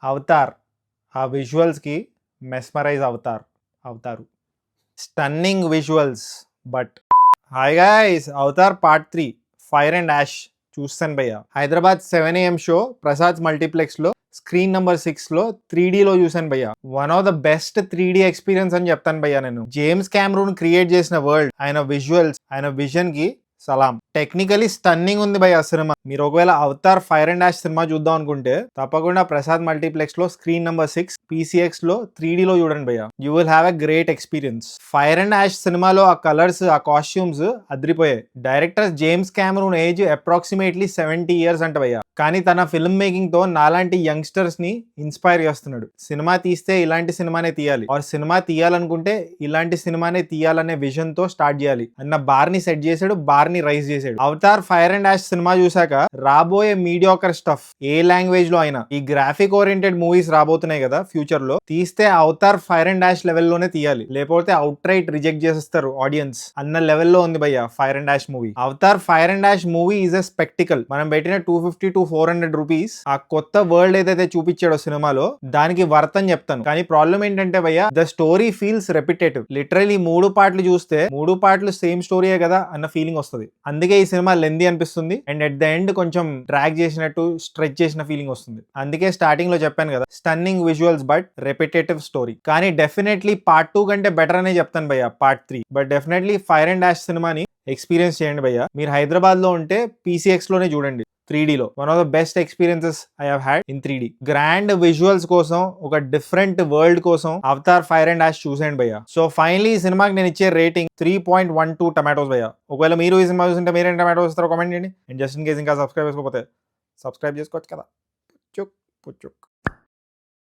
Avatar ఆ విజువల్స్కి mesmerise అవుతారు. Stunning visuals. But hi guys, Avatar part 3 fire and ash చూస్తాను భయ్య. Hyderabad 7 AM show Prasad multiplex లో స్క్రీన్ నంబర్ 6 లో 3D లో చూసాను భయ్య. One of the best 3D experience అని చెప్తాను భయ్య. నేను జేమ్స్ కెమెరూన్ క్రియేట్ చేసిన వరల్డ్, ఆయన విజువల్స్, ఆయన విజన్ కి సలాం. టెక్నికలీ స్టన్నింగ్ ఉంది భయ్య సినిమా. మీరు ఒకవేళ అవతార్ ఫైర్ అండ్ యాష్ సినిమా చూద్దాం అనుకుంటే తప్పకుండా ప్రసాద్ మల్టీప్లెక్స్ లో స్క్రీన్ నంబర్ 6 PCX లో 3D లో చూడండి భయ్య. You will have a great experience. Fire and ash సినిమాలో ఆ కలర్స్, ఆ కాస్ట్యూమ్స్ అదిరిపోయాయి. Director James Cameron age approximately 70 years అంట భయ్య. కానీ తన ఫిల్మ్ మేకింగ్ తో నాలాంటి యంగ్స్టర్స్ ని ఇన్స్పైర్ చేస్తున్నాడు. సినిమా తీస్తే ఇలాంటి సినిమానే తీయాలి, ఆర్ సినిమా తీయాలనుకుంటే ఇలాంటి సినిమానే తీయాలనే విజన్ తో స్టార్ట్ చేయాలి అన్న బార్ ని సెట్ చేశాడు, బార్ ని రైజ్ చేశాడు. అవతార్ ఫైర్ అండ్ యాష్ సినిమా చూసాక రాబోయే మీడియాకర్ స్టఫ్ ఏ లాంగ్వేజ్ లో అయినా, ఈ గ్రాఫిక్ ఓరియంటెడ్ మూవీస్ రాబోతున్నాయి కదా ఫ్యూచర్ లో, తీస్తే అవతార్ ఫైర్ అండ్ యాష్ లెవెల్లోనే తీయాలి, లేకపోతే అవుట్ రైట్ రిజెక్ట్ చేసేస్తారు ఆడియన్స్ అన్న లెవెల్లో ఉంది భయ్య fire and ash movie. Avatar fire and ash movie is a spectacle. మనం పెట్టిన 250 to 400 రూపీస్ ఆ కొత్త వరల్డ్ ఏదైతే చూపించాడో సినిమాలో దానికి వర్త్ అని చెప్తాను. కానీ ప్రాబ్లం ఏంటంటే భయ్య, the story feels repetitive. Literally 3 పార్ట్లు చూస్తే 3 పార్ట్లు సేమ్ స్టోరీయే కదా అన్న ఫీలింగ్ వస్తుంది. అందుకే ఈ సినిమా లెందీ అనిపిస్తుంది అండ్ ఎట్ ద ఎండ్ కొంచెం డ్రాగ్ చేసినట్టు, స్ట్రెచ్ చేసిన ఫీలింగ్ వస్తుంది. అందుకే స్టార్టింగ్ లో చెప్పాను కదా, stunning visuals but repetitive story. కానీ డెఫినెట్లీ పార్ట్ 2 కంటే బెటర్ అనే చెప్తాను భయ్య part 3. But definitely fire and ash సినిమాని ఎక్స్పీరియన్స్ చేయండి భయ్య. మీరు హైదరాబాద్ లో ఉంటే PCX లోనే చూడండి 3D లో. One of the best experiences I have had in 3D. Grand visuals కోసం, ఒక డిఫరెంట్ వరల్డ్ కోసం అవతార్ ఫైర్ అండ్ యాష్ చూసేయండి భయ్య. సో ఫైనలీ ఈ సినిమాకి నేను ఇచ్చే రేటింగ్ 3.12 టమాటోస్ భయ్య. ఒకవేళ మీరు ఈ సినిమా చూస్తుంటే మీరేం టమాటోస్ ఇస్తారో కామెంట్ చేయండి. అండ్ జస్ట్ ఇన్ కేస్ ఇంకా సబ్స్క్రైబ్ చేసుకోకపోతే సబ్స్క్రైబ్ చేసుకోవచ్చు కదా. పుచ్చుక్ పుచ్చుక్.